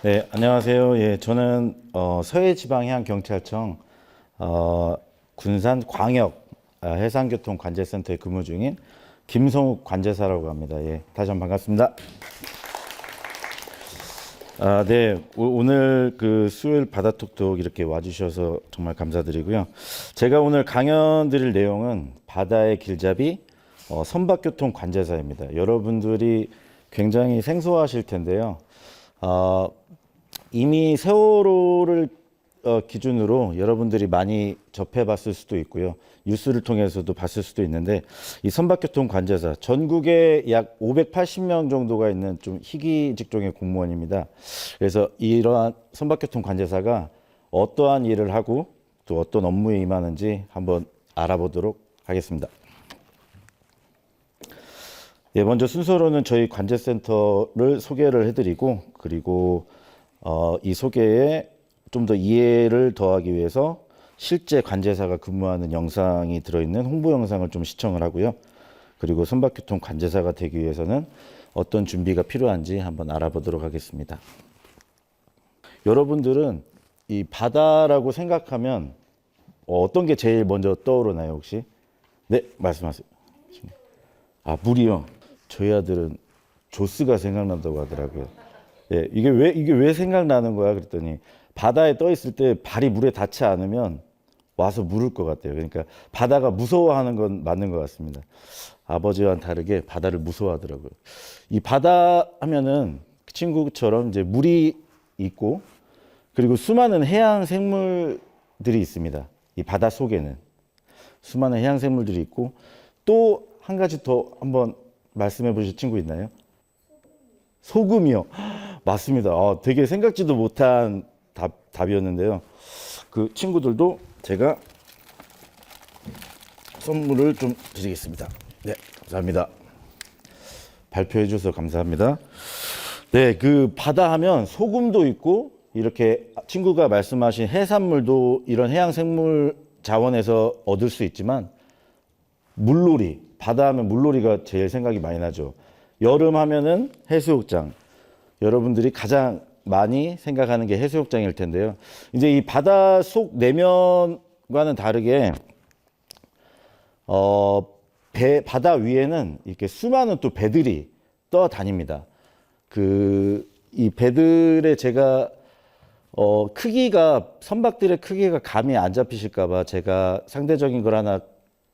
네, 안녕하세요. 예, 저는 서해지방해양경찰청 군산 광역 해상교통관제센터에 근무 중인 김성욱 관제사라고 합니다. 예, 다시 한번 반갑습니다. 네, 오늘 그 수요일 바다톡톡 이렇게 와주셔서 정말 감사드리고요. 제가 오늘 강연 드릴 내용은 바다의 길잡이 선박교통관제사입니다. 여러분들이 굉장히 생소하실 텐데요. 이미 세월호를 기준으로 여러분들이 많이 접해봤을 수도 있고요. 뉴스를 통해서도 봤을 수도 있는데, 이 선박교통 관제사 전국에 약 580명 정도가 있는 좀 희귀 직종의 공무원입니다. 그래서 이러한 선박교통 관제사가 어떠한 일을 하고 또 어떤 업무에 임하는지 한번 알아보도록 하겠습니다. 예, 먼저 순서로는 저희 관제센터를 소개를 해드리고, 그리고 이 소개에 좀 더 이해를 더하기 위해서 실제 관제사가 근무하는 영상이 들어있는 홍보 영상을 좀 시청을 하고요. 그리고 선박교통 관제사가 되기 위해서는 어떤 준비가 필요한지 한번 알아보도록 하겠습니다. 여러분들은 이 바다라고 생각하면 어떤 게 제일 먼저 떠오르나요, 혹시? 네, 말씀하세요. 물이요. 저희 아들은 조스가 생각난다고 하더라고요. 예, 이게 왜 생각나는 거야? 그랬더니 바다에 떠 있을 때 발이 물에 닿지 않으면 와서 물을 것 같아요. 그러니까 바다가 무서워하는 건 맞는 것 같습니다. 아버지와는 다르게 바다를 무서워하더라고요. 이 바다 하면은 그 친구처럼 이제 물이 있고, 그리고 수많은 해양 생물들이 있습니다. 이 바다 속에는 수많은 해양 생물들이 있고, 또 한 가지 더 한번 말씀해 보실 친구 있나요? 소금이요. 맞습니다. 되게 생각지도 못한 답이었는데요. 그 친구들도 제가 선물을 좀 드리겠습니다. 네, 감사합니다. 발표해 주셔서 감사합니다. 네, 그 바다 하면 소금도 있고, 이렇게 친구가 말씀하신 해산물도 이런 해양 생물 자원에서 얻을 수 있지만, 물놀이, 바다 하면 물놀이가 제일 생각이 많이 나죠. 여름 하면은 해수욕장. 여러분들이 가장 많이 생각하는 게 해수욕장일 텐데요. 이제 이 바다 속 내면과는 다르게 바다 위에는 이렇게 수많은 또 배들이 떠다닙니다. 이 배들의 제가 크기가, 선박들의 크기가 감이 안 잡히실까봐 제가 상대적인 걸 하나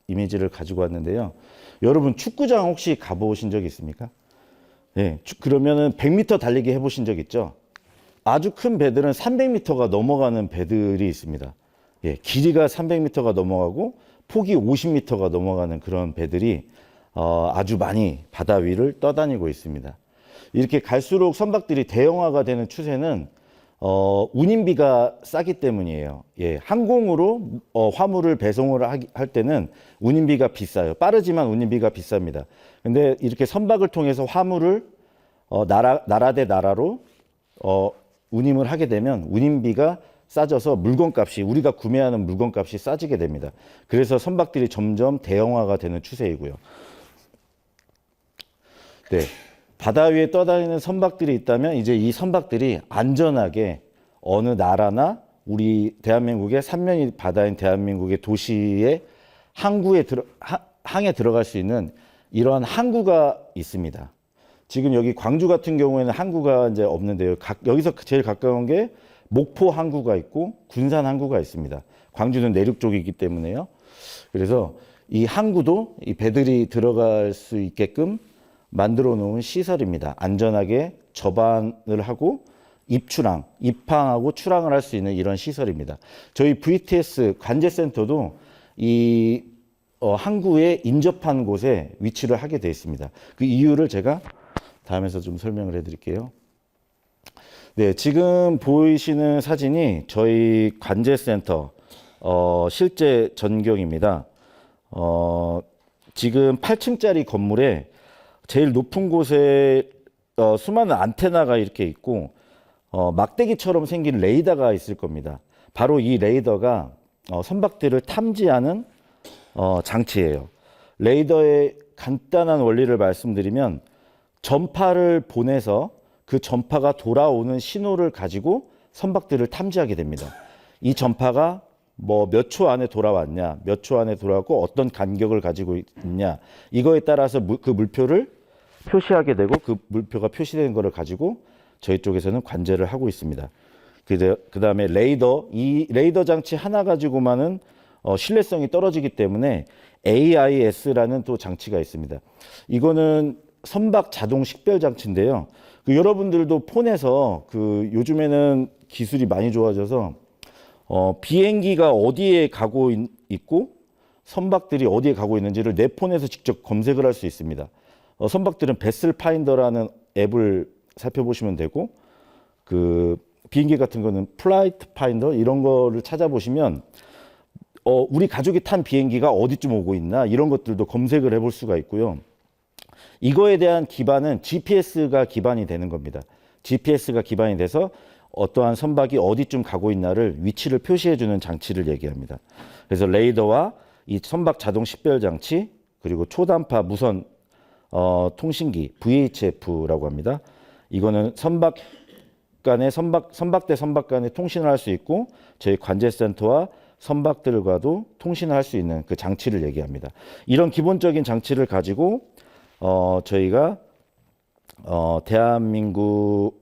이미지를 가지고 왔는데요. 여러분 축구장 혹시 가보신 적 있습니까? 네, 그러면은 100m 달리기 해보신 적 있죠? 아주 큰 배들은 300m가 넘어가는 배들이 있습니다. 예, 길이가 300m가 넘어가고 폭이 50m가 넘어가는 그런 배들이 아주 많이 바다 위를 떠다니고 있습니다. 이렇게 갈수록 선박들이 대형화가 되는 추세는 운임비가 싸기 때문이에요. 예, 항공으로 화물을 배송을 할 때는 운임비가 비싸요. 빠르지만 운임비가 비쌉니다. 근데 이렇게 선박을 통해서 화물을 나라 대 나라로 운임을 하게 되면 운임비가 싸져서 물건값이, 우리가 구매하는 물건값이 싸지게 됩니다. 그래서 선박들이 점점 대형화가 되는 추세이고요. 네. 바다 위에 떠다니는 선박들이 있다면 이제 이 선박들이 안전하게 어느 나라나 우리 대한민국의 삼면이 바다인 대한민국의 도시의 항에 들어갈 수 있는 이러한 항구가 있습니다. 지금 여기 광주 같은 경우에는 항구가 이제 없는데요. 여기서 제일 가까운 게 목포 항구가 있고 군산 항구가 있습니다. 광주는 내륙 쪽이기 때문에요. 그래서 이 항구도 이 배들이 들어갈 수 있게끔 만들어 놓은 시설입니다. 안전하게 접안을 하고 입항하고 출항을 할 수 있는 이런 시설입니다. 저희 VTS 관제센터도 이 항구에 인접한 곳에 위치를 하게 되어 있습니다. 그 이유를 제가 다음에서 좀 설명을 해드릴게요. 네, 지금 보이시는 사진이 저희 관제센터 실제 전경입니다. 지금 8층짜리 건물에 제일 높은 곳에 수많은 안테나가 이렇게 있고 막대기처럼 생긴 레이더가 있을 겁니다. 바로 이 레이더가 선박들을 탐지하는 장치예요. 레이더의 간단한 원리를 말씀드리면 전파를 보내서 그 전파가 돌아오는 신호를 가지고 선박들을 탐지하게 됩니다. 이 전파가 뭐 몇 초 안에 돌아왔냐, 몇 초 안에 돌아왔고 어떤 간격을 가지고 있냐, 이거에 따라서 그 물표를 표시하게 되고 그 물표가 표시된 거를 가지고 저희 쪽에서는 관제를 하고 있습니다. 그 다음에 레이더, 이 레이더 장치 하나 가지고만은 신뢰성이 떨어지기 때문에 AIS라는 또 장치가 있습니다. 이거는 선박 자동 식별 장치인데요. 여러분들도 폰에서 요즘에는 기술이 많이 좋아져서 비행기가 어디에 가고 있고 선박들이 어디에 가고 있는지를 내 폰에서 직접 검색을 할 수 있습니다. 선박들은 베슬 파인더라는 앱을 살펴보시면 되고 비행기 같은 거는 플라이트 파인더 이런 거를 찾아보시면 우리 가족이 탄 비행기가 어디쯤 오고 있나 이런 것들도 검색을 해볼 수가 있고요. 이거에 대한 기반은 GPS가 기반이 되는 겁니다. GPS가 기반이 돼서 어떠한 선박이 어디쯤 가고 있나를 위치를 표시해주는 장치를 얘기합니다. 그래서 레이더와 이 선박 자동 식별 장치 그리고 초단파 무선 통신기 VHF라고 합니다. 이거는 선박 대 선박 간에 통신을 할 수 있고 저희 관제센터와 선박들과도 통신을 할 수 있는 그 장치를 얘기합니다. 이런 기본적인 장치를 가지고 저희가 대한민국의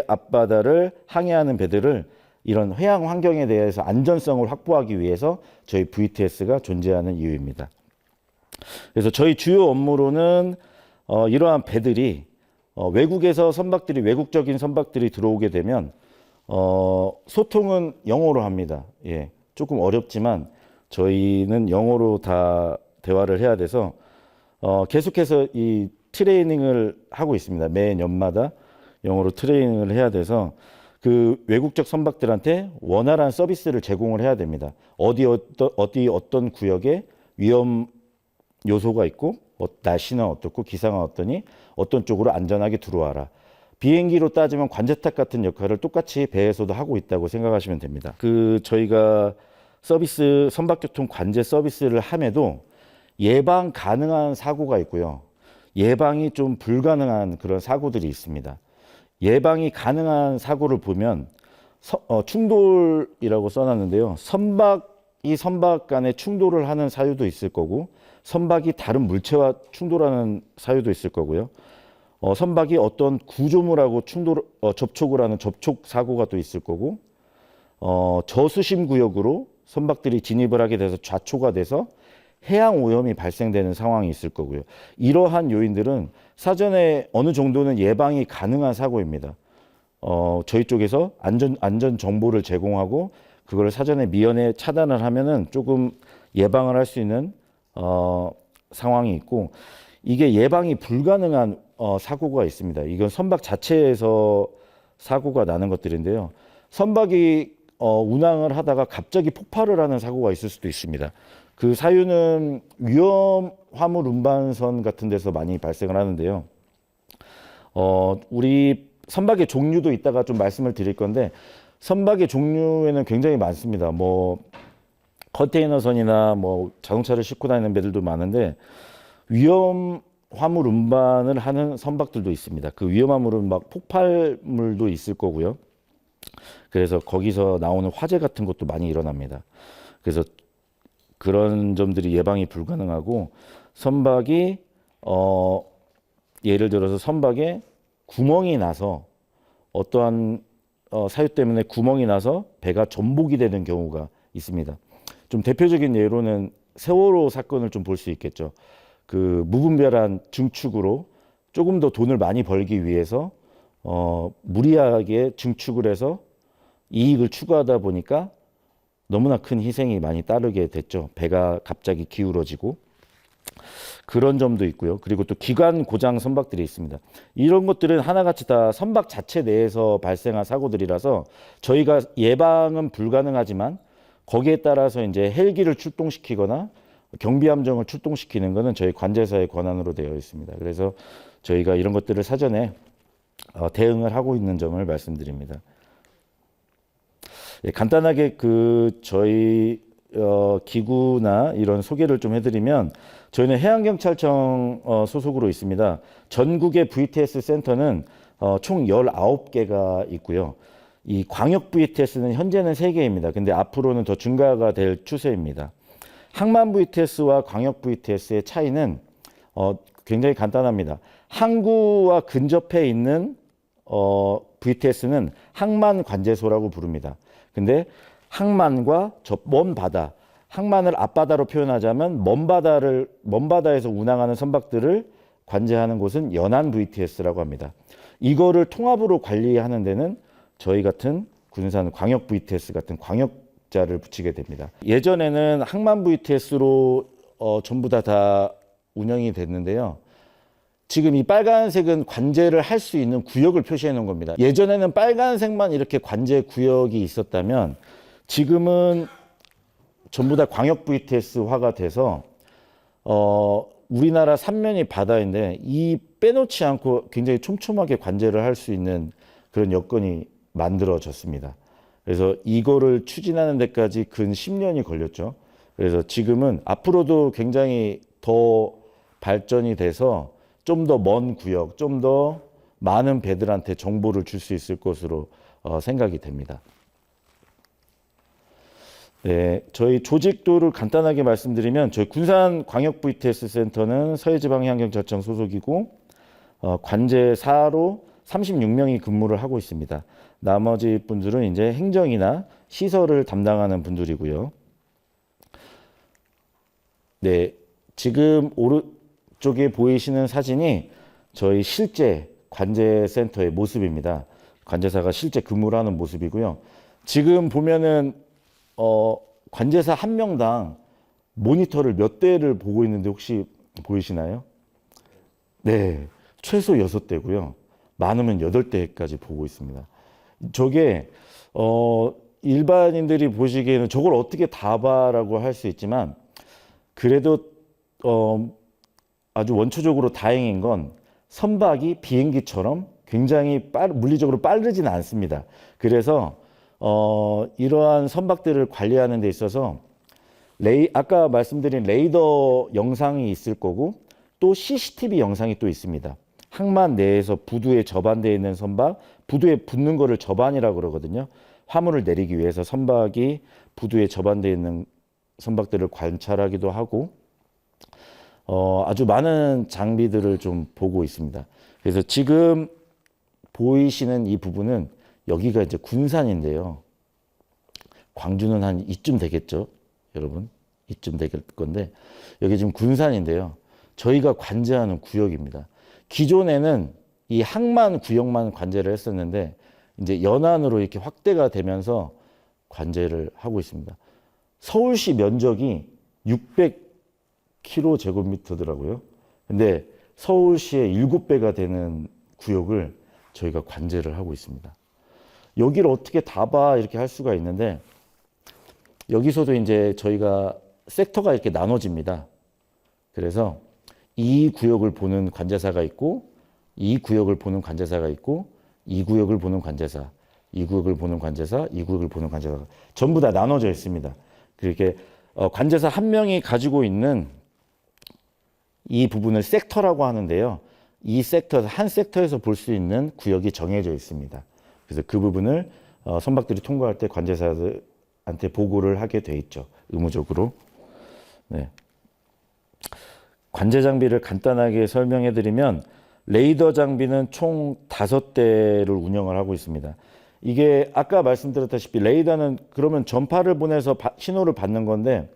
앞바다를 항해하는 배들을 이런 해양 환경에 대해서 안전성을 확보하기 위해서 저희 VTS가 존재하는 이유입니다. 그래서 저희 주요 업무로는 이러한 배들이 외국에서 외국적인 선박들이 들어오게 되면 소통은 영어로 합니다. 예, 조금 어렵지만 저희는 영어로 다 대화를 해야 돼서 계속해서 이 트레이닝을 하고 있습니다. 매 연마다 영어로 트레이닝을 해야 돼서 외국적 선박들한테 원활한 서비스를 제공을 해야 됩니다. 어떤 구역에 위험 요소가 있고 날씨는 어떻고 기상은 어떠니 어떤 쪽으로 안전하게 들어와라. 비행기로 따지면 관제탑 같은 역할을 똑같이 배에서도 하고 있다고 생각하시면 됩니다. 저희가 선박교통 관제 서비스를 함에도 예방 가능한 사고가 있고요. 예방이 좀 불가능한 그런 사고들이 있습니다. 예방이 가능한 사고를 보면 충돌이라고 써놨는데요. 선박이 선박 간에 충돌을 하는 사유도 있을 거고 선박이 다른 물체와 충돌하는 사유도 있을 거고요. 선박이 어떤 구조물하고 접촉을 하는 접촉 사고가 또 있을 거고 저수심 구역으로 선박들이 진입을 하게 돼서 좌초가 돼서 해양 오염이 발생되는 상황이 있을 거고요. 이러한 요인들은 사전에 어느 정도는 예방이 가능한 사고입니다. 저희 쪽에서 안전 정보를 제공하고 그걸 사전에 미연에 차단을 하면은 조금 예방을 할 수 있는 상황이 있고 이게 예방이 불가능한 사고가 있습니다. 이건 선박 자체에서 사고가 나는 것들인데요. 선박이 운항을 하다가 갑자기 폭발을 하는 사고가 있을 수도 있습니다. 그 사유는 위험 화물 운반선 같은 데서 많이 발생을 하는데요. 우리 선박의 종류도 이따가 좀 말씀을 드릴 건데 선박의 종류에는 굉장히 많습니다. 컨테이너선이나 자동차를 싣고 다니는 배들도 많은데 위험 화물 운반을 하는 선박들도 있습니다. 그 위험 화물은 폭발물도 있을 거고요. 그래서 거기서 나오는 화재 같은 것도 많이 일어납니다. 그래서 그런 점들이 예방이 불가능하고 선박이 예를 들어서 선박에 구멍이 나서 어떠한 사유 때문에 구멍이 나서 배가 전복이 되는 경우가 있습니다. 좀 대표적인 예로는 세월호 사건을 좀 볼 수 있겠죠. 무분별한 증축으로 조금 더 돈을 많이 벌기 위해서 무리하게 증축을 해서 이익을 추구하다 보니까 너무나 큰 희생이 많이 따르게 됐죠. 배가 갑자기 기울어지고 그런 점도 있고요. 그리고 또 기관 고장 선박들이 있습니다. 이런 것들은 하나같이 다 선박 자체 내에서 발생한 사고들이라서 저희가 예방은 불가능하지만 거기에 따라서 이제 헬기를 출동시키거나 경비함정을 출동시키는 것은 저희 관제사의 권한으로 되어 있습니다. 그래서 저희가 이런 것들을 사전에 대응을 하고 있는 점을 말씀드립니다. 예, 간단하게 저희 기구나 이런 소개를 좀 해드리면 저희는 해양경찰청 소속으로 있습니다. 전국의 VTS 센터는 총 19개가 있고요. 이 광역 VTS는 현재는 3개입니다. 근데 앞으로는 더 증가가 될 추세입니다. 항만 VTS와 광역 VTS의 차이는 굉장히 간단합니다. 항구와 근접해 있는 VTS는 항만 관제소라고 부릅니다. 근데 항만과 먼 바다, 항만을 앞바다로 표현하자면 먼 바다에서 운항하는 선박들을 관제하는 곳은 연안 VTS라고 합니다. 이거를 통합으로 관리하는 데는 저희 같은 군산 광역 VTS 같은 광역자를 붙이게 됩니다. 예전에는 항만 VTS로 전부 다 운영이 됐는데요. 지금 이 빨간색은 관제를 할 수 있는 구역을 표시해 놓은 겁니다. 예전에는 빨간색만 이렇게 관제 구역이 있었다면 지금은 전부 다 광역 VTS화가 돼서 우리나라 삼면이 바다인데 이 빼놓지 않고 굉장히 촘촘하게 관제를 할 수 있는 그런 여건이 만들어졌습니다. 그래서 이거를 추진하는 데까지 근 10년이 걸렸죠. 그래서 지금은 앞으로도 굉장히 더 발전이 돼서 좀 더 먼 구역, 좀 더 많은 배들한테 정보를 줄 수 있을 것으로 생각이 됩니다. 네, 저희 조직도를 간단하게 말씀드리면 저희 군산 광역 VTS 센터는 서해지방해양경찰청 소속이고 관제사로 36명이 근무를 하고 있습니다. 나머지 분들은 이제 행정이나 시설을 담당하는 분들이고요. 네, 지금 오른쪽에 보이시는 사진이 저희 실제 관제센터의 모습입니다. 관제사가 실제 근무를 하는 모습이고요. 지금 보면은 관제사 한 명당 모니터를 몇 대를 보고 있는데 혹시 보이시나요? 네, 최소 6대고요. 많으면 8대까지 보고 있습니다. 저게 일반인들이 보시기에는 저걸 어떻게 다 봐라고 할 수 있지만 그래도 아주 원초적으로 다행인 건 선박이 비행기처럼 굉장히 물리적으로 빠르지는 않습니다. 그래서 이러한 선박들을 관리하는 데 있어서 아까 말씀드린 레이더 영상이 있을 거고 또 CCTV 영상이 또 있습니다. 항만 내에서 부두에 접안되어 있는 선박, 부두에 붙는 거를 접안이라고 그러거든요. 화물을 내리기 위해서 선박이 부두에 접안되어 있는 선박들을 관찰하기도 하고 아주 많은 장비들을 좀 보고 있습니다. 그래서 지금 보이시는 이 부분은 여기가 이제 군산인데요. 광주는 한 이쯤 되겠죠, 여러분? 이쯤 될 건데 여기 지금 군산인데요. 저희가 관제하는 구역입니다. 기존에는 이 항만 구역만 관제를 했었는데 이제 연안으로 이렇게 확대가 되면서 관제를 하고 있습니다. 서울시 면적이 600km제곱미터더라고요. 근데 서울시의 7배가 되는 구역을 저희가 관제를 하고 있습니다. 여기를 어떻게 다 봐 이렇게 할 수가 있는데 여기서도 이제 저희가 섹터가 이렇게 나눠집니다. 그래서 이 구역을 보는 관제사가 있고 이 구역을 보는 관제사가 있고 이 구역을 보는 관제사, 이 구역을 보는 관제사, 이 구역을 보는 관제사가 전부 다 나눠져 있습니다. 그렇게 관제사 한 명이 가지고 있는 이 부분을 섹터라고 하는데요. 이 섹터, 한 섹터에서 볼 수 있는 구역이 정해져 있습니다. 그래서 그 부분을 선박들이 통과할 때 관제사들한테 보고를 하게 돼 있죠. 의무적으로. 네. 관제 장비를 간단하게 설명해 드리면 레이더 장비는 총 5대를 운영을 하고 있습니다. 이게 아까 말씀드렸다시피 레이더는 그러면 전파를 보내서 신호를 받는 건데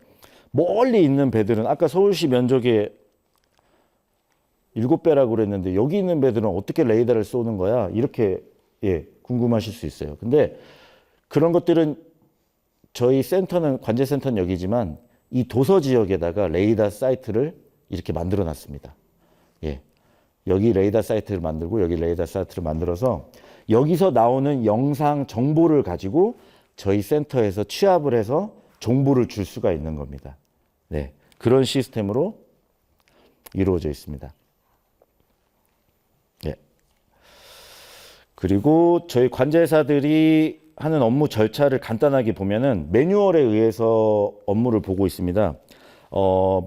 멀리 있는 배들은 아까 서울시 면적의 7배라고 그랬는데 여기 있는 배들은 어떻게 레이더를 쏘는 거야? 이렇게 궁금하실 수 있어요. 근데 그런 것들은 저희 센터는 관제센터는 여기지만 이 도서 지역에다가 레이더 사이트를 이렇게 만들어 놨습니다. 여기 레이더 사이트를 만들고 여기 레이더 사이트를 만들어서 여기서 나오는 영상 정보를 가지고 저희 센터에서 취합을 해서 정보를 줄 수가 있는 겁니다. 네, 그런 시스템으로 이루어져 있습니다. 네. 그리고 저희 관제사들이 하는 업무 절차를 간단하게 보면은 매뉴얼에 의해서 업무를 보고 있습니다.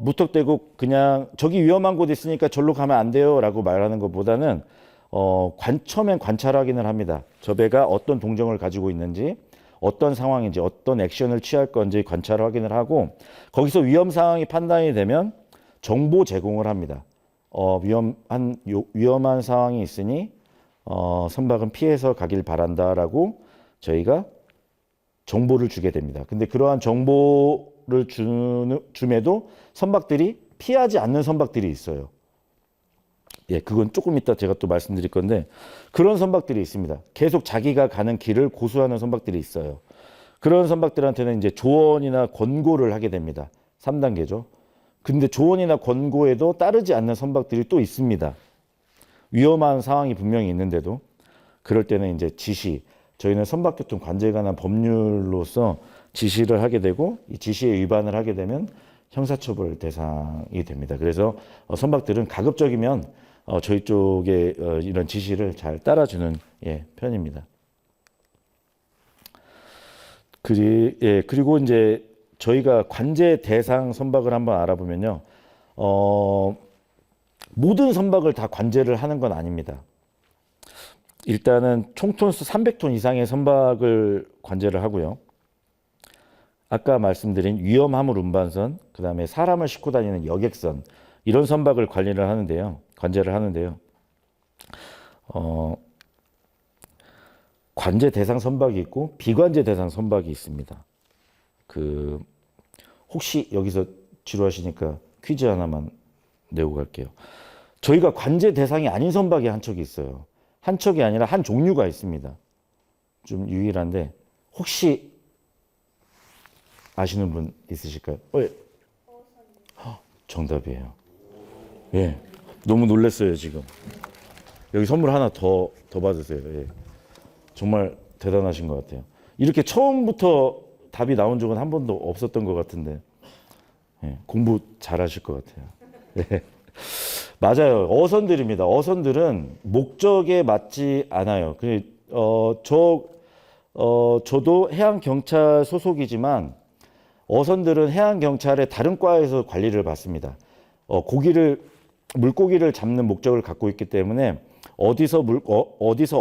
무턱대고 그냥 저기 위험한 곳 있으니까 절로 가면 안 돼요 라고 말하는 것보다는 처음엔 관찰 확인을 합니다. 저 배가 어떤 동정을 가지고 있는지, 어떤 상황인지, 어떤 액션을 취할 건지 관찰 확인을 하고, 거기서 위험 상황이 판단이 되면 정보 제공을 합니다. 위험한 상황이 있으니 선박은 피해서 가길 바란다라고 저희가 정보를 주게 됩니다. 근데 그러한 정보를 줌에도 선박들이 피하지 않는 선박들이 있어요. 예, 그건 조금 이따 제가 또 말씀드릴 건데, 그런 선박들이 있습니다. 계속 자기가 가는 길을 고수하는 선박들이 있어요. 그런 선박들한테는 이제 조언이나 권고를 하게 됩니다. 3단계죠. 근데 조언이나 권고에도 따르지 않는 선박들이 또 있습니다. 위험한 상황이 분명히 있는데도. 그럴 때는 이제 저희는 선박교통 관제에 관한 법률로서 지시를 하게 되고, 이 지시에 위반을 하게 되면 형사처벌 대상이 됩니다. 그래서 선박들은 가급적이면 저희 쪽에 이런 지시를 잘 따라주는 편입니다. 그리고 이제 저희가 관제 대상 선박을 한번 알아보면요, 모든 선박을 다 관제를 하는 건 아닙니다. 일단은 총톤수 300톤 이상의 선박을 관제를 하고요. 아까 말씀드린 위험화물 운반선, 그 다음에 사람을 싣고 다니는 여객선, 이런 선박을 관제를 하는데요. 관제 대상 선박이 있고 비관제 대상 선박이 있습니다. 혹시 여기서 지루하시니까 퀴즈 하나만 내고 갈게요. 저희가 관제 대상이 아닌 선박이 한 척이 있어요. 한 척이 아니라 한 종류가 있습니다. 좀 유일한데 혹시 아시는 분 있으실까요? 예. 정답이에요. 예. 너무 놀랐어요, 지금. 여기 선물 하나 더 받으세요. 예. 정말 대단하신 것 같아요. 이렇게 처음부터 답이 나온 적은 한 번도 없었던 것 같은데, 예. 공부 잘하실 것 같아요. 예. 맞아요. 어선들입니다. 어선들은 목적에 맞지 않아요. 저도 해양경찰 소속이지만 어선들은 해양경찰의 다른 과에서 관리를 받습니다. 물고기를 잡는 목적을 갖고 있기 때문에 어디서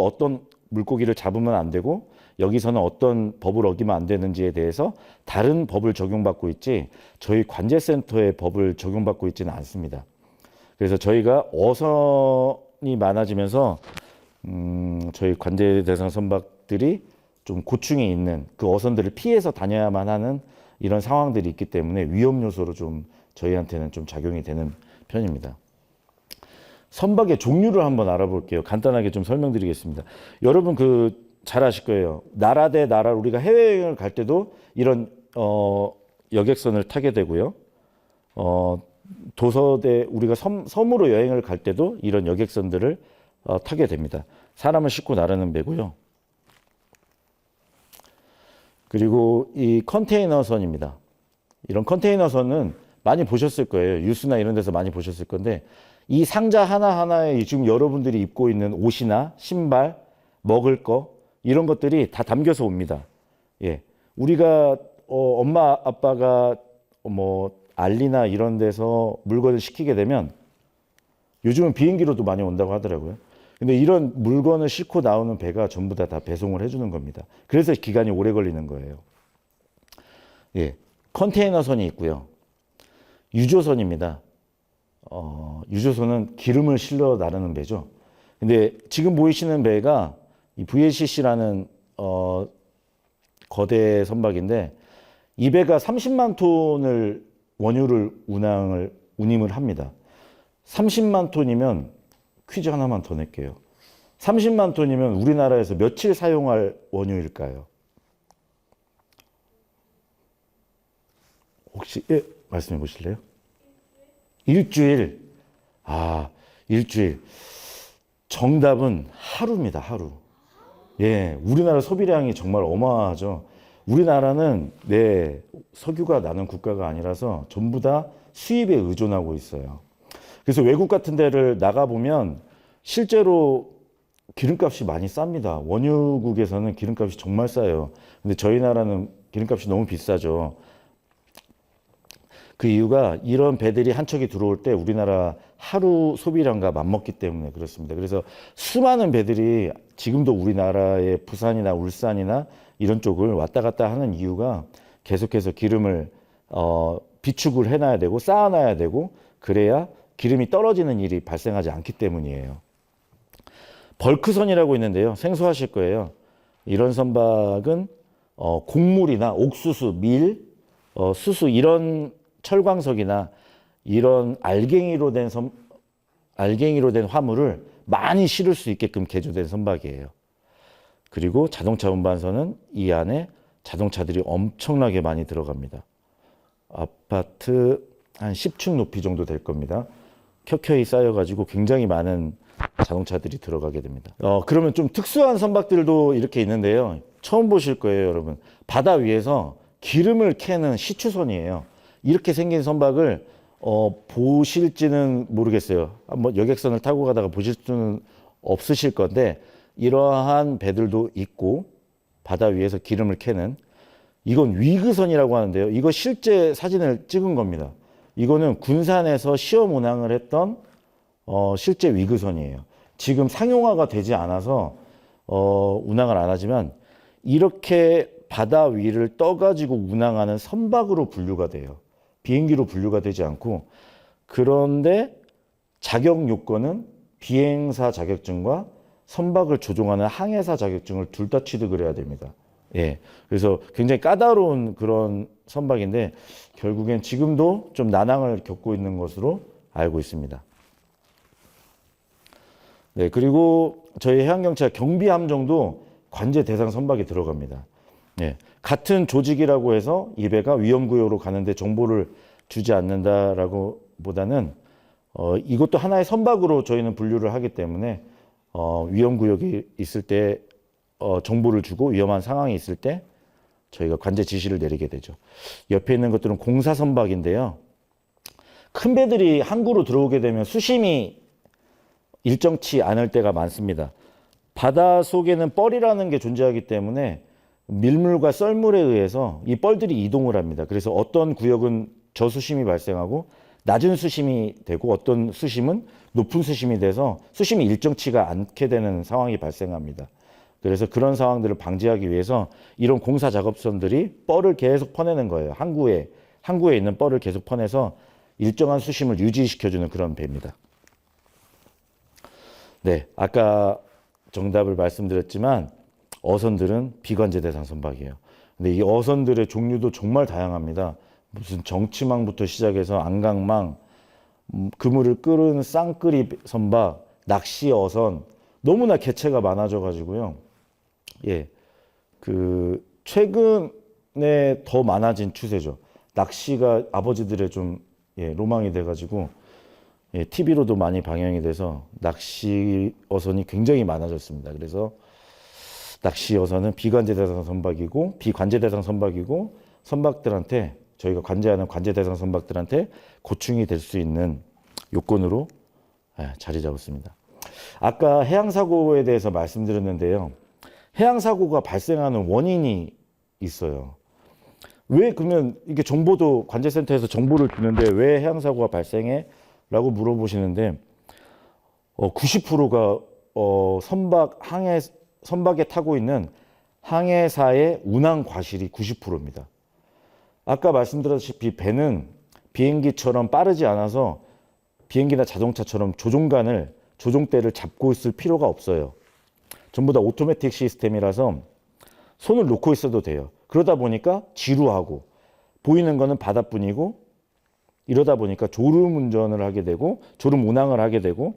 어떤 물고기를 잡으면 안 되고 여기서는 어떤 법을 어기면 안 되는지에 대해서 다른 법을 적용받고 있지 저희 관제센터의 법을 적용받고 있지는 않습니다. 그래서 저희가 어선이 많아지면서 저희 관제 대상 선박들이 좀 고충이 있는 그 어선들을 피해서 다녀야만 하는 이런 상황들이 있기 때문에 위험 요소로 좀 저희한테는 좀 작용이 되는 편입니다. 선박의 종류를 한번 알아볼게요. 간단하게 좀 설명드리겠습니다. 여러분 잘 아실 거예요. 나라 대 나라 우리가 해외여행을 갈 때도 이런 여객선을 타게 되고요. 도서대 우리가 섬으로 여행을 갈 때도 이런 여객선들을 타게 됩니다. 사람을 싣고 나르는 배고요. 그리고 이 컨테이너선입니다. 이런 컨테이너선은 많이 보셨을 거예요. 뉴스나 이런 데서 많이 보셨을 건데 이 상자 하나하나에 지금 여러분들이 입고 있는 옷이나 신발, 먹을 거 이런 것들이 다 담겨서 옵니다. 예. 우리가 엄마 아빠가 알리나 이런 데서 물건을 시키게 되면 요즘은 비행기로도 많이 온다고 하더라고요. 근데 이런 물건을 싣고 나오는 배가 전부 다 배송을 해주는 겁니다. 그래서 기간이 오래 걸리는 거예요. 예, 컨테이너선이 있고요. 유조선입니다. 유조선은 기름을 실려 나르는 배죠. 근데 지금 보이시는 배가 이 VLCC라는 거대 선박인데 이 배가 30만 톤을 원유를 운임을 합니다. 30만 톤이면 퀴즈 하나만 더 낼게요. 30만 톤이면 우리나라에서 며칠 사용할 원유일까요? 혹시 말씀해 보실래요? 일주일. 일주일. 정답은 하루입니다. 하루. 예, 우리나라 소비량이 정말 어마어마하죠. 우리나라는 석유가 나는 국가가 아니라서 전부 다 수입에 의존하고 있어요. 그래서 외국 같은 데를 나가보면 실제로 기름값이 많이 쌉니다. 원유국에서는 기름값이 정말 싸요. 근데 저희 나라는 기름값이 너무 비싸죠. 그 이유가 이런 배들이 한 척이 들어올 때 우리나라 하루 소비량과 맞먹기 때문에 그렇습니다. 그래서 수많은 배들이 지금도 우리나라의 부산이나 울산이나 이런 쪽을 왔다 갔다 하는 이유가 계속해서 기름을 비축을 해놔야 되고 쌓아놔야 되고 그래야 기름이 떨어지는 일이 발생하지 않기 때문이에요. 벌크선이라고 있는데요. 생소하실 거예요. 이런 선박은 곡물이나 옥수수, 밀, 수수 이런 철광석이나 이런 알갱이로 된 화물을 많이 실을 수 있게끔 개조된 선박이에요. 그리고 자동차 운반선은 이 안에 자동차들이 엄청나게 많이 들어갑니다. 아파트 한 10층 높이 정도 될 겁니다. 켜켜이 쌓여가지고 굉장히 많은 자동차들이 들어가게 됩니다. 그러면 좀 특수한 선박들도 이렇게 있는데요. 처음 보실 거예요, 여러분. 바다 위에서 기름을 캐는 시추선이에요. 이렇게 생긴 선박을 보실지는 모르겠어요. 한번 여객선을 타고 가다가 보실 수는 없으실 건데 이러한 배들도 있고 바다 위에서 기름을 캐는 이건 위그선이라고 하는데요. 이거 실제 사진을 찍은 겁니다. 이거는 군산에서 시험 운항을 했던 실제 위그선이에요. 지금 상용화가 되지 않아서 운항을 안 하지만 이렇게 바다 위를 떠가지고 운항하는 선박으로 분류가 돼요. 비행기로 분류가 되지 않고 그런데 자격 요건은 비행사 자격증과 선박을 조종하는 항해사 자격증을 둘 다 취득을 해야 됩니다. 예, 그래서 굉장히 까다로운 그런 선박인데 결국엔 지금도 좀 난항을 겪고 있는 것으로 알고 있습니다. 네, 그리고 저희 해양경찰 경비함정도 관제 대상 선박에 들어갑니다. 네, 같은 조직이라고 해서 이 배가 위험구역으로 가는데 정보를 주지 않는다라고 보다는 이것도 하나의 선박으로 저희는 분류를 하기 때문에 위험구역이 있을 때 정보를 주고 위험한 상황이 있을 때 저희가 관제 지시를 내리게 되죠. 옆에 있는 것들은 공사 선박인데요. 큰 배들이 항구로 들어오게 되면 수심이 일정치 않을 때가 많습니다. 바다 속에는 뻘이라는 게 존재하기 때문에 밀물과 썰물에 의해서 이 뻘들이 이동을 합니다. 그래서 어떤 구역은 저수심이 발생하고 낮은 수심이 되고 어떤 수심은 높은 수심이 돼서 수심이 일정치가 않게 되는 상황이 발생합니다. 그래서 그런 상황들을 방지하기 위해서 이런 공사 작업선들이 뻘을 계속 퍼내는 거예요. 항구에 있는 뻘을 계속 퍼내서 일정한 수심을 유지시켜주는 그런 배입니다. 네, 아까 정답을 말씀드렸지만 어선들은 비관제 대상 선박이에요. 근데 이 어선들의 종류도 정말 다양합니다. 무슨 정치망부터 시작해서 안강망, 그물을 끄는 쌍끌이 선박, 낚시 어선 너무나 개체가 많아져 가지고요. 예, 최근에 더 많아진 추세죠. 낚시가 아버지들의 좀 로망이 돼가지고 TV로도 많이 방영이 돼서 낚시 어선이 굉장히 많아졌습니다. 그래서 낚시 어선은 비관제 대상 선박이고 비관제 대상 선박이고 선박들한테 저희가 관제하는 관제 대상 선박들한테 고충이 될 수 있는 요건으로 자리 잡았습니다. 아까 해양사고에 대해서 말씀드렸는데요. 해양사고가 발생하는 원인이 있어요. 왜 그러면 이게 정보도 관제센터에서 정보를 주는데 왜 해양사고가 발생해? 라고 물어보시는데 90%가 선박에 타고 있는 항해사의 운항 과실이 90%입니다. 아까 말씀드렸다시피 배는 비행기처럼 빠르지 않아서 비행기나 자동차처럼 조종대를 잡고 있을 필요가 없어요. 전부 다 오토매틱 시스템이라서 손을 놓고 있어도 돼요. 그러다 보니까 지루하고 보이는 거는 바다뿐이고 이러다 보니까 졸음 운전을 하게 되고 졸음 운항을 하게 되고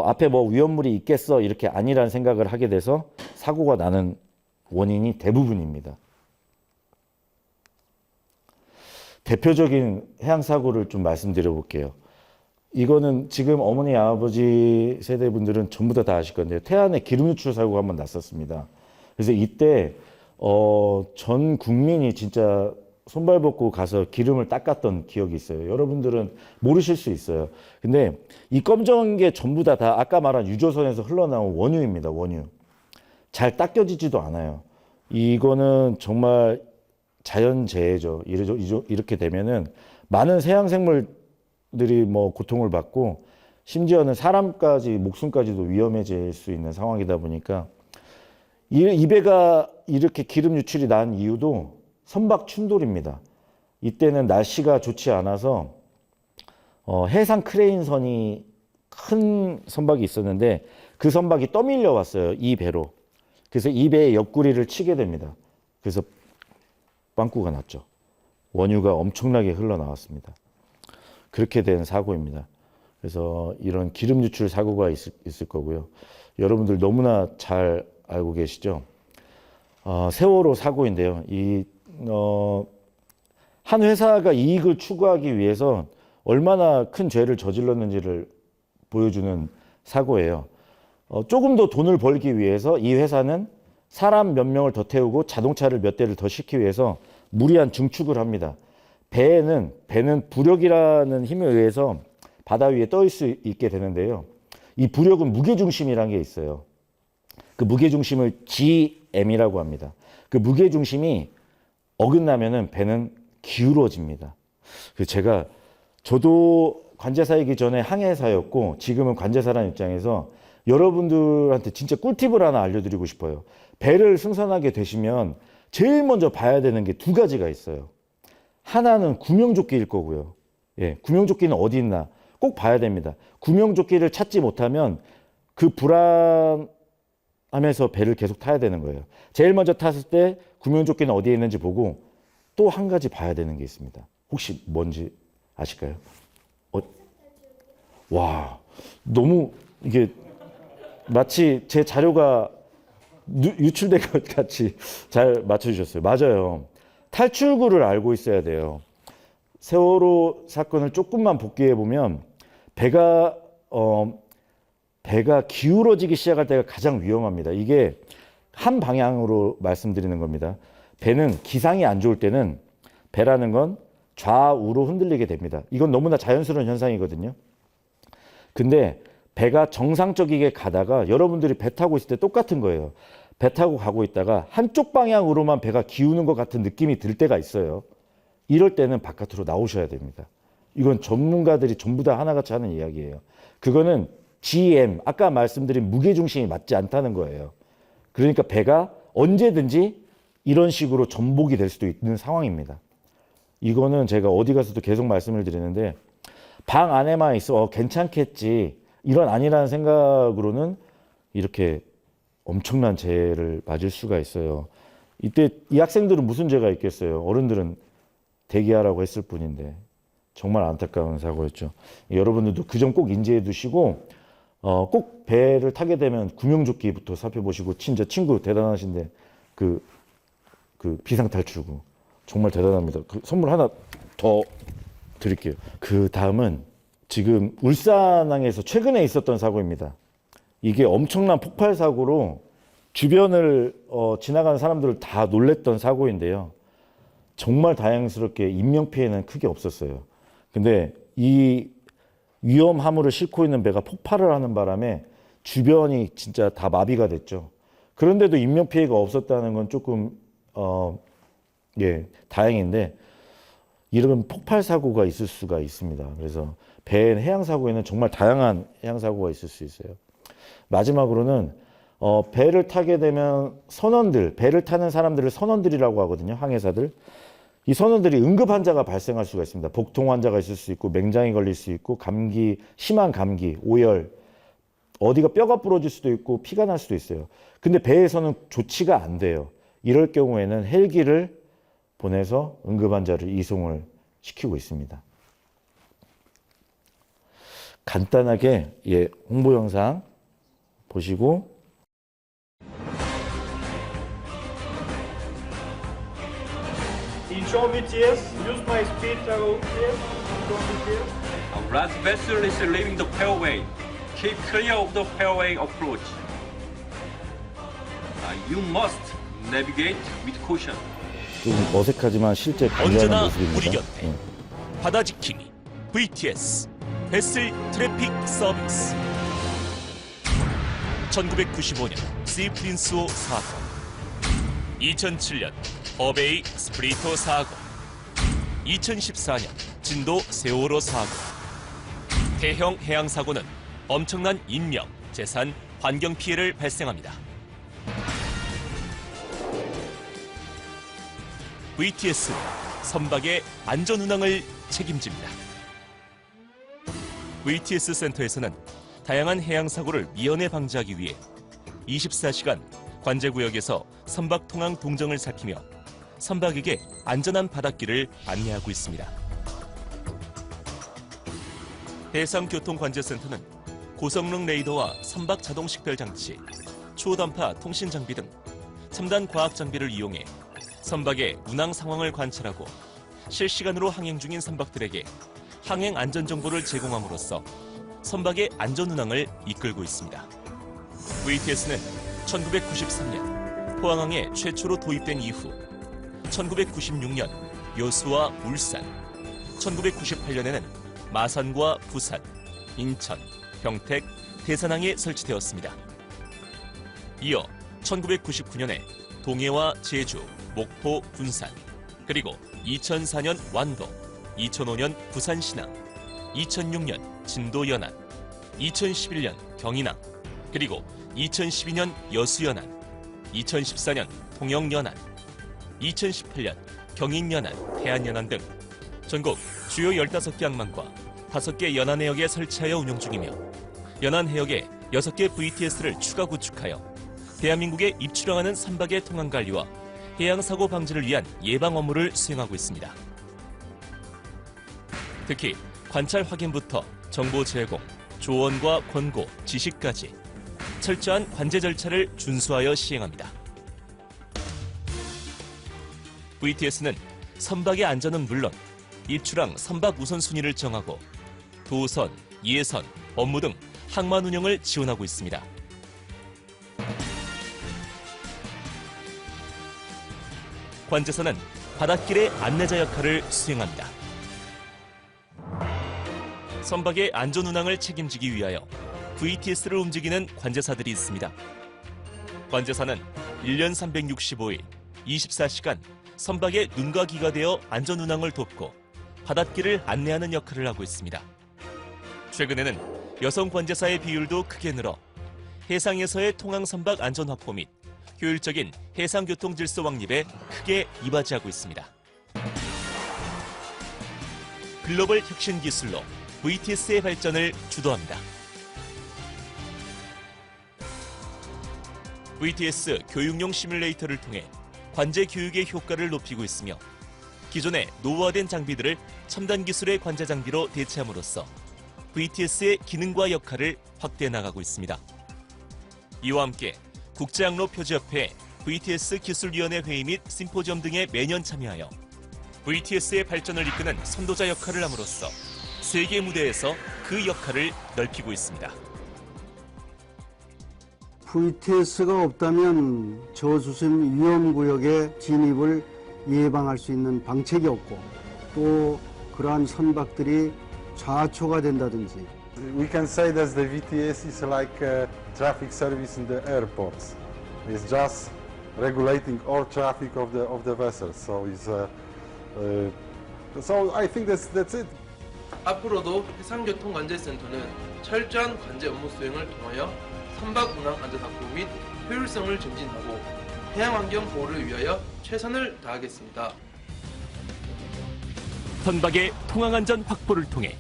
앞에 위험물이 있겠어 이렇게 아니라는 생각을 하게 돼서 사고가 나는 원인이 대부분입니다. 대표적인 해양사고를 좀 말씀드려 볼게요. 이거는 지금 어머니 아버지 세대분들은 전부 다 아실 건데요. 태안에 기름 유출 사고가 한번 났었습니다. 그래서 이때 전 국민이 진짜 손발 벗고 가서 기름을 닦았던 기억이 있어요. 여러분들은 모르실 수 있어요. 근데 이 검정한 게 전부 다 아까 말한 유조선에서 흘러나온 원유입니다. 원유. 잘 닦여지지도 않아요. 이거는 정말 자연재해죠. 이렇게 되면은 많은 해양생물들이 뭐 고통을 받고 심지어는 사람까지 목숨까지도 위험해질 수 있는 상황이다 보니까 이 배가 이렇게 기름 유출이 난 이유도 선박 충돌입니다. 이때는 날씨가 좋지 않아서 해상 크레인선이 큰 선박이 있었는데 그 선박이 떠밀려 왔어요. 이 배로. 그래서 이 배의 옆구리를 치게 됩니다. 그래서 빵꾸가 났죠. 원유가 엄청나게 흘러나왔습니다. 그렇게 된 사고입니다. 그래서 이런 기름 유출 사고가 있을 거고요. 여러분들 너무나 잘 알고 계시죠? 세월호 사고인데요. 한 회사가 이익을 추구하기 위해서 얼마나 큰 죄를 저질렀는지를 보여주는 사고예요. 조금 더 돈을 벌기 위해서 이 회사는 사람 몇 명을 더 태우고 자동차를 몇 대를 더 싣기 위해서 무리한 증축을 합니다. 배는 부력이라는 힘에 의해서 바다 위에 떠 있을 수 있게 되는데요. 이 부력은 무게중심이라는 게 있어요. 그 무게중심을 GM이라고 합니다. 그 무게중심이 어긋나면은 배는 기울어집니다. 저도 관제사이기 전에 항해사였고 지금은 관제사라는 입장에서 여러분들한테 진짜 꿀팁을 하나 알려드리고 싶어요. 배를 승선하게 되시면 제일 먼저 봐야 되는 게 두 가지가 있어요. 하나는 구명조끼일 거고요. 예, 구명조끼는 어디 있나 꼭 봐야 됩니다. 구명조끼를 찾지 못하면 그 불안하면서 배를 계속 타야 되는 거예요. 제일 먼저 탔을 때 구명조끼는 어디에 있는지 보고 또 한 가지 봐야 되는 게 있습니다. 혹시 뭔지 아실까요? 와, 너무 이게 마치 제 자료가 유출된 것 같이 잘 맞춰주셨어요. 맞아요. 탈출구를 알고 있어야 돼요. 세월호 사건을 조금만 복귀해 보면 배가 기울어지기 시작할 때가 가장 위험합니다. 이게 한 방향으로 말씀드리는 겁니다. 배는 기상이 안 좋을 때는 배라는 건 좌우로 흔들리게 됩니다. 이건 너무나 자연스러운 현상이거든요. 근데 배가 정상적이게 가다가 여러분들이 배 타고 있을 때 똑같은 거예요. 배 타고 가고 있다가 한쪽 방향으로만 배가 기우는 것 같은 느낌이 들 때가 있어요. 이럴 때는 바깥으로 나오셔야 됩니다. 이건 전문가들이 전부 다 하나같이 하는 이야기예요. 그거는 GM, 아까 말씀드린 무게중심이 맞지 않다는 거예요. 그러니까 배가 언제든지 이런 식으로 전복이 될 수도 있는 상황입니다. 이거는 제가 어디 가서도 계속 말씀을 드리는데 방 안에만 있어 괜찮겠지 이런 아니라는 생각으로는 이렇게 엄청난 죄를 맞을 수가 있어요. 이때 이 학생들은 무슨 죄가 있겠어요. 어른들은 대기하라고 했을 뿐인데 정말 안타까운 사고였죠. 여러분들도 그 점 꼭 인지해 두시고 꼭 배를 타게 되면 구명조끼부터 살펴보시고 진짜 친구 대단하신데 그 비상탈출구 정말 대단합니다. 그 선물 하나 더 드릴게요. 그 다음은 지금 울산항에서 최근에 있었던 사고입니다. 이게 엄청난 폭발 사고로 주변을 지나가는 사람들을 다 놀랬던 사고인데요. 정말 다행스럽게 인명피해는 크게 없었어요. 근데 이 위험 화물을 싣고 있는 배가 폭발을 하는 바람에 주변이 진짜 다 마비가 됐죠. 그런데도 인명피해가 없었다는 건 조금 다행인데 이런 폭발 사고가 있을 수가 있습니다. 그래서 해양 사고에는 정말 다양한 해양 사고가 있을 수 있어요. 마지막으로는 배를 타게 되면 배를 타는 사람들을 선원들이라고 하거든요. 항해사들. 이 선원들이 응급 환자가 발생할 수가 있습니다. 복통 환자가 있을 수 있고 맹장이 걸릴 수 있고 감기, 심한 감기, 오열, 어디가 뼈가 부러질 수도 있고 피가 날 수도 있어요. 근데 배에서는 조치가 안 돼요. 이럴 경우에는 헬기를 보내서 응급 환자를 이송을 시키고 있습니다. 간단하게 홍보 영상 보시고 Show BTS, use my speed travel here. A large vessel is leaving the fairway. Keep clear of the fairway approach. You must navigate with caution. 좀 어색하지만 실제 언제나 관리하는 모습입니다. 우리 곁에 바다 지킴이 VTS 베슬 트래픽 서비스. 1995년 시 프린스호 사건. 2007년 어베이 스프리토 사고, 2014년 진도 세월호 사고. 대형 해양 사고는 엄청난 인명, 재산, 환경 피해를 발생합니다. VTS는 선박의 안전 운항을 책임집니다. VTS 센터에서는 다양한 해양 사고를 미연에 방지하기 위해 24시간 관제구역에서 선박 통항 동정을 살피며 선박에게 안전한 바닷길을 안내하고 있습니다. 해상교통관제센터는 고성능 레이더와 선박 자동 식별 장치, 초단파 통신 장비 등 첨단 과학 장비를 이용해 선박의 운항 상황을 관찰하고 실시간으로 항행 중인 선박들에게 항행 안전 정보를 제공함으로써 선박의 안전 운항을 이끌고 있습니다. VTS는 1993년 포항항에 최초로 도입된 이후 1996년 여수와 울산, 1998년에는 마산과 부산, 인천, 평택, 대산항에 설치되었습니다. 이어 1999년에 동해와 제주, 목포, 군산, 그리고 2004년 완도, 2005년 부산 신항, 2006년 진도 연안, 2011년 경인항, 그리고 2012년 여수 연안, 2014년 통영 연안, 2018년 경인 연안, 태안 연안 등 전국 주요 15개 항만과 5개 연안 해역에 설치하여 운영 중이며 연안 해역에 6개 VTS를 추가 구축하여 대한민국에 입출항하는 선박의 통항 관리와 해양 사고 방지를 위한 예방 업무를 수행하고 있습니다. 특히 관찰 확인부터 정보 제공, 조언과 권고, 지시까지 철저한 관제 절차를 준수하여 시행합니다. VTS는 선박의 안전은 물론 입출항 선박 우선순위를 정하고 도선, 예선, 업무 등 항만 운영을 지원하고 있습니다. 관제사는 바닷길의 안내자 역할을 수행합니다. 선박의 안전 운항을 책임지기 위하여 VTS를 움직이는 관제사들이 있습니다. 관제사는 1년 365일 24시간 선박의 눈과 귀가 되어 안전 운항을 돕고 바닷길을 안내하는 역할을 하고 있습니다. 최근에는 여성 관제사의 비율도 크게 늘어 해상에서의 통항 선박 안전 확보 및 효율적인 해상교통 질서 확립에 크게 이바지하고 있습니다. 글로벌 혁신 기술로 VTS의 발전을 주도합니다. VTS 교육용 시뮬레이터를 통해 관제 교육의 효과를 높이고 있으며 기존의 노후화된 장비들을 첨단 기술의 관제 장비로 대체함으로써 VTS의 기능과 역할을 확대해 나가고 있습니다. 이와 함께 국제항로표지협회 VTS 기술위원회 회의 및 심포지엄 등에 매년 참여하여 VTS의 발전을 이끄는 선도자 역할을 함으로써 세계 무대에서 그 역할을 넓히고 있습니다. VTS가 없다면 저수심 위험구역의 진입을 예방할 수 있는 방책이 없고 또 그러한 선박들이 좌초가 된다든지 We can say that the VTS is like a traffic service in the airports. It's just regulating all traffic of the vessels. So I think that's it. 앞으로도 해상교통관제센터는 철저한 관제 업무 수행을 통하여 선박 운항 안전 확보 및 효율성을 증진하고 해양환경 보호를 위하여 최선을 다하겠습니다. 선박의 통항 안전 확보를 통해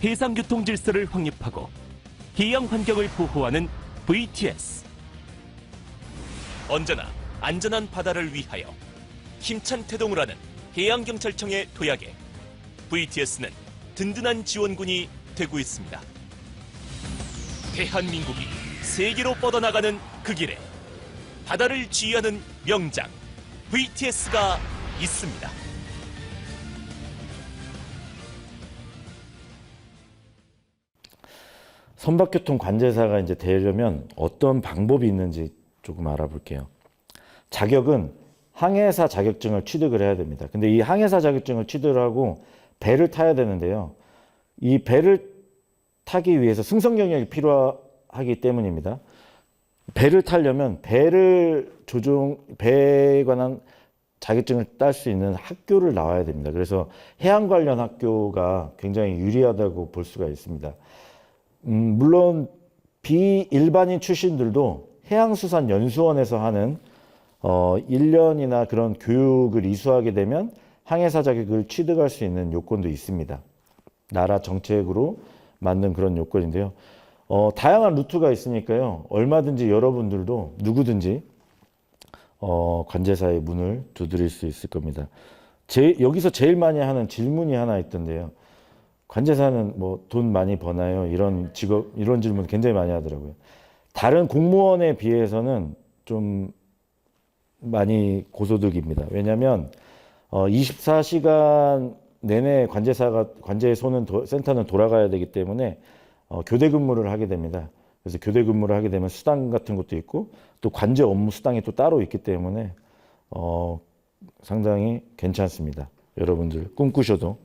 해상교통 질서를 확립하고 해양 환경을 보호하는 VTS. 언제나 안전한 바다를 위하여 힘찬 태동을 하는 해양경찰청의 도약에 VTS는 든든한 지원군이 되고 있습니다. 대한민국이 세계로 뻗어나가는 그 길에 바다를 지휘하는 명장 VTS가 있습니다. 선박교통 관제사가 이제 되려면 어떤 방법이 있는지 조금 알아볼게요. 자격은 항해사 자격증을 취득을 해야 됩니다. 근데 이 항해사 자격증을 취득을 하고 배를 타야 되는데요. 이 배를 타기 위해서 승선 경력이 필요하기 때문입니다. 배를 타려면 배에 관한 자격증을 딸 수 있는 학교를 나와야 됩니다. 그래서 해양 관련 학교가 굉장히 유리하다고 볼 수가 있습니다. 물론 비일반인 출신들도 해양수산연수원에서 하는 1년이나 그런 교육을 이수하게 되면 항해사 자격을 취득할 수 있는 요건도 있습니다. 나라 정책으로 만든 그런 요건인데요. 다양한 루트가 있으니까요. 얼마든지 여러분들도 누구든지 관제사의 문을 두드릴 수 있을 겁니다. 여기서 제일 많이 하는 질문이 하나 있던데요. 관제사는 뭐 돈 많이 버나요? 이런 질문 굉장히 많이 하더라고요. 다른 공무원에 비해서는 좀 많이 고소득입니다. 왜냐하면 24시간 내내 관제의 센터는 돌아가야 되기 때문에 교대 근무를 하게 됩니다. 그래서 교대 근무를 하게 되면 수당 같은 것도 있고 또 관제 업무 수당이 또 따로 있기 때문에 상당히 괜찮습니다. 여러분들 꿈꾸셔도.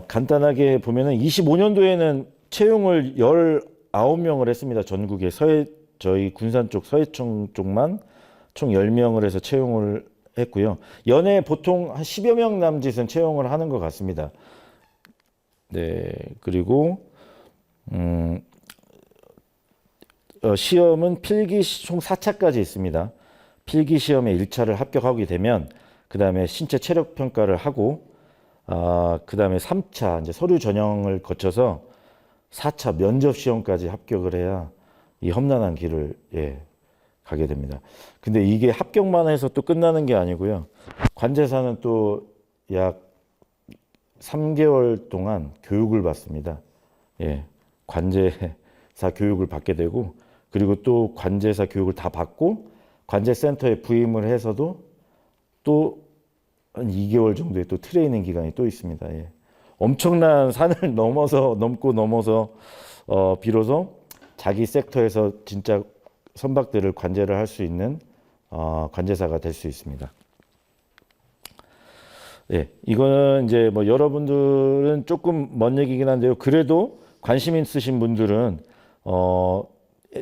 간단하게 보면은 25년도에는 채용을 19명을 했습니다. 전국에 저희 군산 쪽 서해청 쪽만 총 10명을 해서 채용을 했고요. 연에 보통 한 10여 명 남짓은 채용을 하는 것 같습니다. 네, 그리고 시험은 필기 총 4차까지 있습니다. 필기 시험에 1차를 합격하게 되면 그 다음에 신체 체력 평가를 하고 그 다음에 3차 이제 서류 전형을 거쳐서 4차 면접 시험까지 합격을 해야 이 험난한 길을 가게 됩니다. 근데 이게 합격만 해서 또 끝나는 게 아니고요. 관제사는 또 약 3개월 동안 교육을 받습니다. 관제사 교육을 받게 되고 그리고 또 관제사 교육을 다 받고 관제센터에 부임을 해서도 또 한 2개월 정도의 또 트레이닝 기간이 또 있습니다. 엄청난 산을 넘어서 비로소 자기 섹터에서 진짜 선박들을 관제를 할 수 있는 관제사가 될 수 있습니다. 이거는 이제 뭐 여러분들은 조금 먼 얘기긴 한데요. 그래도 관심 있으신 분들은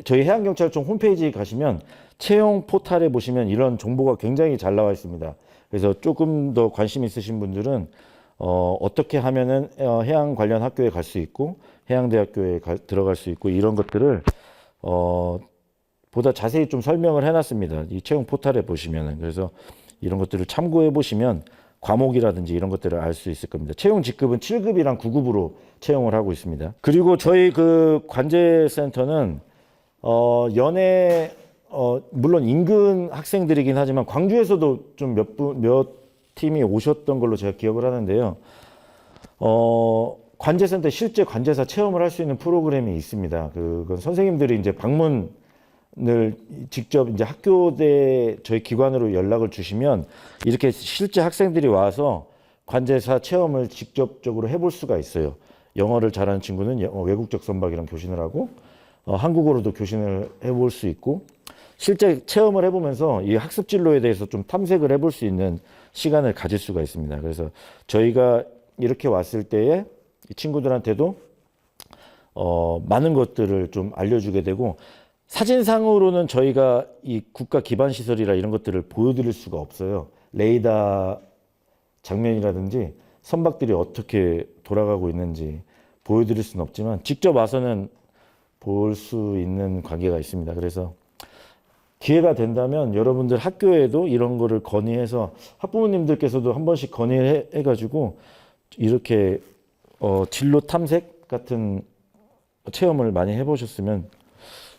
저희 해양경찰청 홈페이지에 가시면 채용 포탈에 보시면 이런 정보가 굉장히 잘 나와 있습니다. 그래서 조금 더 관심 있으신 분들은 어떻게 하면은 해양 관련 학교에 갈 수 있고 해양대학교에 들어갈 수 있고 이런 것들을 보다 자세히 좀 설명을 해놨습니다. 이 채용 포탈에 보시면은. 그래서 이런 것들을 참고해 보시면 과목이라든지 이런 것들을 알 수 있을 겁니다. 채용 직급은 7급이랑 9급으로 채용을 하고 있습니다. 그리고 저희 그 관제센터는 연에 물론 인근 학생들이긴 하지만 광주에서도 좀 몇 팀이 오셨던 걸로 제가 기억을 하는데요. 관제센터 실제 관제사 체험을 할 수 있는 프로그램이 있습니다. 그건 선생님들이 이제 방문을 직접 이제 학교대 저희 기관으로 연락을 주시면 이렇게 실제 학생들이 와서 관제사 체험을 직접적으로 해볼 수가 있어요. 영어를 잘하는 친구는 외국적 선박이랑 교신을 하고 한국어로도 교신을 해볼 수 있고 실제 체험을 해보면서 이 학습 진로에 대해서 좀 탐색을 해볼 수 있는 시간을 가질 수가 있습니다. 그래서 저희가 이렇게 왔을 때에 이 친구들한테도 많은 것들을 좀 알려주게 되고 사진상으로는 저희가 이 국가 기반 시설이라 이런 것들을 보여드릴 수가 없어요. 레이더 장면이라든지 선박들이 어떻게 돌아가고 있는지 보여드릴 수는 없지만 직접 와서는 볼 수 있는 관계가 있습니다. 그래서 기회가 된다면 여러분들 학교에도 이런 거를 건의해서 학부모님들께서도 한 번씩 건의해가지고 이렇게 진로 탐색 같은 체험을 많이 해보셨으면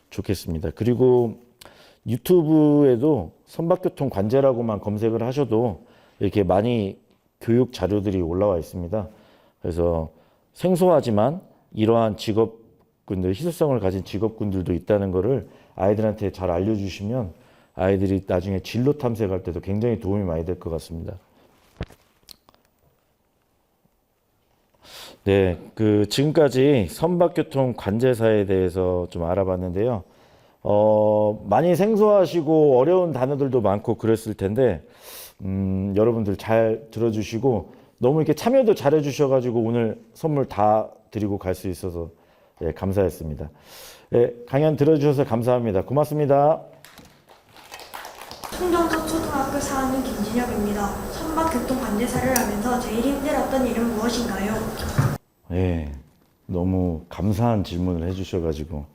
좋겠습니다. 그리고 유튜브에도 선박교통 관제라고만 검색을 하셔도 이렇게 많이 교육 자료들이 올라와 있습니다. 그래서 생소하지만 이러한 직업군들, 희소성을 가진 직업군들도 있다는 것을 아이들한테 잘 알려주시면 아이들이 나중에 진로 탐색할 때도 굉장히 도움이 많이 될 것 같습니다. 네, 지금까지 선박교통 관제사에 대해서 좀 알아봤는데요. 많이 생소하시고 어려운 단어들도 많고 그랬을 텐데, 여러분들 잘 들어주시고, 너무 이렇게 참여도 잘해주셔가지고 오늘 선물 다 드리고 갈 수 있어서 감사했습니다. 네, 강연 들어주셔서 감사합니다. 고맙습니다. 충정도 초등학교 4학년 김진혁입니다. 선박교통관제사를 하면서 제일 힘들었던 일은 무엇인가요? 예, 너무 감사한 질문을 해주셔가지고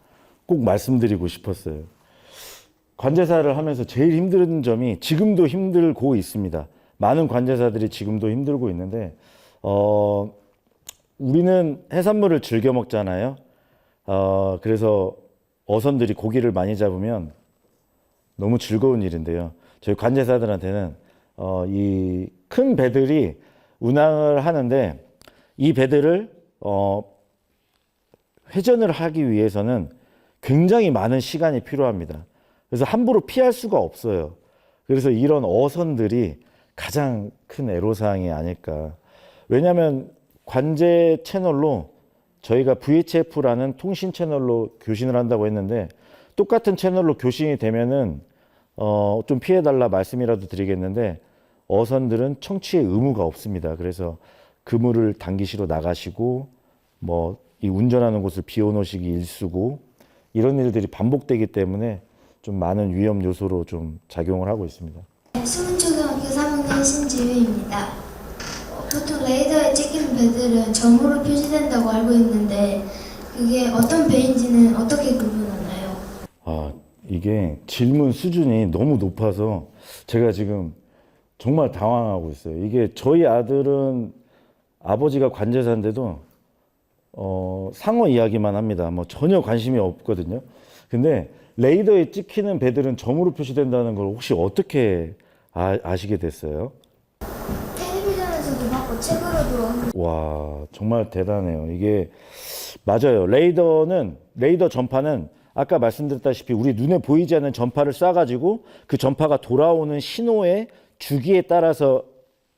꼭 말씀드리고 싶었어요. 관제사를 하면서 제일 힘든 점이 지금도 힘들고 있습니다. 많은 관제사들이 지금도 힘들고 있는데 우리는 해산물을 즐겨 먹잖아요. 그래서 어선들이 고기를 많이 잡으면 너무 즐거운 일인데요. 저희 관제사들한테는 이 큰 배들이 운항을 하는데 이 배들을 회전을 하기 위해서는 굉장히 많은 시간이 필요합니다. 그래서 함부로 피할 수가 없어요. 그래서 이런 어선들이 가장 큰 애로사항이 아닐까. 왜냐하면 관제 채널로 저희가 VHF라는 통신 채널로 교신을 한다고 했는데 똑같은 채널로 교신이 되면은 좀 피해달라 말씀이라도 드리겠는데 어선들은 청취의 의무가 없습니다. 그래서 그물을 당기시러 나가시고 뭐 이 운전하는 곳을 비워놓으시기 일쑤고 이런 일들이 반복되기 때문에 좀 많은 위험 요소로 좀 작용을 하고 있습니다. 수문초등학교 3학년 신지유입니다. 보통 레이더에 찍히는 배들은 점으로 표시된다고 알고 있는데 그게 어떤 배인지는 어떻게 구분하나요? 이게 질문 수준이 너무 높아서 제가 지금 정말 당황하고 있어요. 이게 저희 아들은 아버지가 관제사인데도 상어 이야기만 합니다. 뭐 전혀 관심이 없거든요. 근데 레이더에 찍히는 배들은 점으로 표시된다는 걸 혹시 어떻게 아시게 됐어요? 텔레비전에서도 봤고 책으로도. 와, 정말 대단해요. 이게 맞아요. 레이더 전파는 아까 말씀드렸다시피 우리 눈에 보이지 않는 전파를 쏴가지고 그 전파가 돌아오는 신호의 주기에 따라서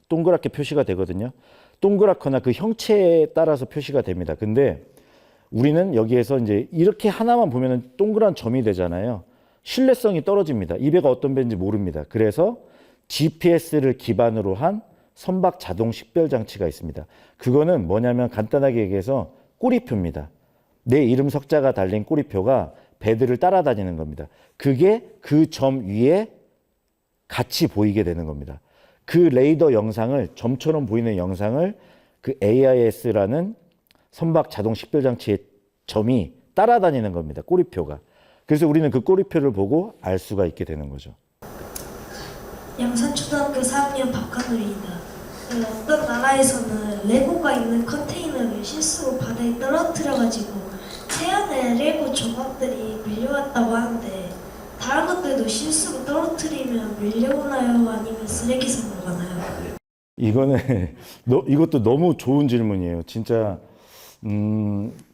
동그랗게 표시가 되거든요. 동그랗거나 그 형체에 따라서 표시가 됩니다. 근데 우리는 여기에서 이제 이렇게 하나만 보면은 동그란 점이 되잖아요. 신뢰성이 떨어집니다. 이 배가 어떤 배인지 모릅니다. 그래서 GPS를 기반으로 한 선박 자동 식별 장치가 있습니다. 그거는 뭐냐면 간단하게 얘기해서 꼬리표입니다. 내 이름 석자가 달린 꼬리표가 배들을 따라다니는 겁니다. 그게 그 점 위에 같이 보이게 되는 겁니다. 그 레이더 영상을 점처럼 보이는 영상을 그 AIS라는 선박 자동 식별 장치의 점이 따라다니는 겁니다. 꼬리표가. 그래서 우리는 그 꼬리표를 보고 알 수가 있게 되는 거죠. 양산초등학교 4학년 박한울입니다. 어떤 나라에서는 레고가 있는 컨테이너를 실수로 바다에 떨어뜨려가지고 새안에 레고 조각들이 밀려왔다고 하는데 다른 것들도 실수로 떨어뜨리면 밀려오나요? 아니면 쓰레기통으로 가나요? 이것도 너무 좋은 질문이에요. 진짜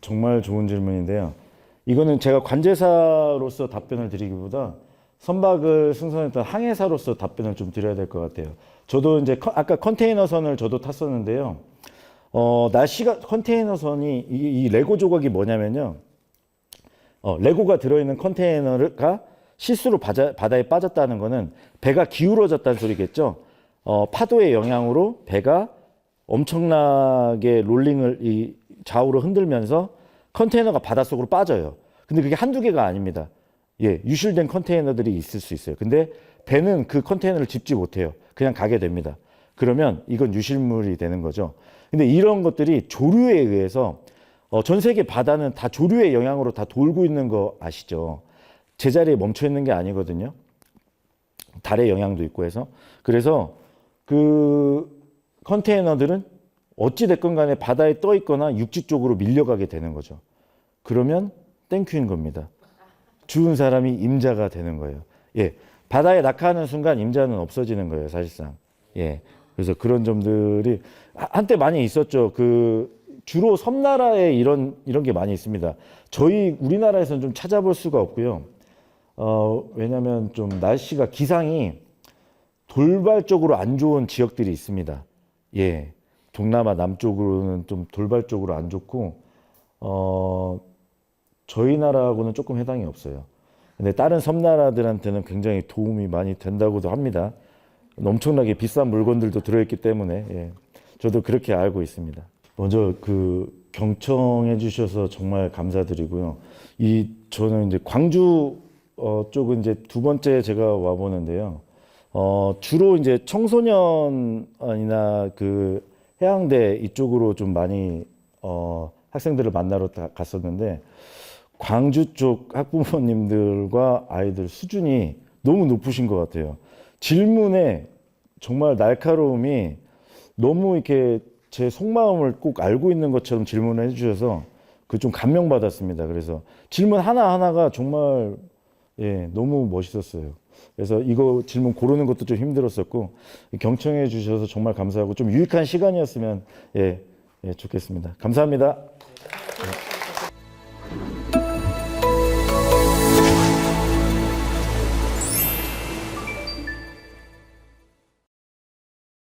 정말 좋은 질문인데요. 이거는 제가 관제사로서 답변을 드리기보다 선박을 승선했던 항해사로서 답변을 좀 드려야 될 것 같아요. 저도 이제 아까 컨테이너선을 저도 탔었는데요. 날씨가 컨테이너선이 이 레고 조각이 뭐냐면요. 레고가 들어있는 컨테이너가 실수로 바다에 빠졌다는 거는 배가 기울어졌다는 소리겠죠. 파도의 영향으로 배가 엄청나게 롤링을 좌우로 흔들면서 컨테이너가 바닷속으로 빠져요. 근데 그게 한두 개가 아닙니다. 예, 유실된 컨테이너들이 있을 수 있어요. 근데 배는 그 컨테이너를 짚지 못해요. 그냥 가게 됩니다. 그러면 이건 유실물이 되는 거죠. 근데 이런 것들이 조류에 의해서 전 세계 바다는 다 조류의 영향으로 다 돌고 있는 거 아시죠? 제자리에 멈춰 있는 게 아니거든요. 달의 영향도 있고 해서. 그래서 그 컨테이너들은 어찌됐건 간에 바다에 떠 있거나 육지 쪽으로 밀려가게 되는 거죠. 그러면 땡큐인 겁니다. 죽은 사람이 임자가 되는 거예요. 예. 바다에 낙하하는 순간 임자는 없어지는 거예요, 사실상. 예. 그래서 그런 점들이 한때 많이 있었죠. 주로 섬나라에 이런 게 많이 있습니다. 저희 우리나라에서는 좀 찾아볼 수가 없고요. 왜냐하면 좀 날씨가 기상이 돌발적으로 안 좋은 지역들이 있습니다. 예. 동남아 남쪽으로는 좀 돌발적으로 안 좋고, 저희 나라하고는 조금 해당이 없어요. 근데 다른 섬나라들한테는 굉장히 도움이 많이 된다고도 합니다. 엄청나게 비싼 물건들도 들어있기 때문에, 예. 저도 그렇게 알고 있습니다. 먼저 경청해 주셔서 정말 감사드리고요. 저는 이제 광주 쪽은 이제 두 번째 제가 와 보는데요. 주로 이제 청소년이나 그 해양대 이쪽으로 좀 많이 학생들을 만나러 갔었는데 광주 쪽 학부모님들과 아이들 수준이 너무 높으신 것 같아요. 질문에 정말 날카로움이 너무 이렇게 제 속마음을 꼭 알고 있는 것처럼 질문을 해주셔서 그 좀 감명받았습니다. 그래서 질문 하나하나가 정말 너무 멋있었어요. 그래서 이거 질문 고르는 것도 좀 힘들었었고 경청해 주셔서 정말 감사하고 좀 유익한 시간이었으면 좋겠습니다. 감사합니다.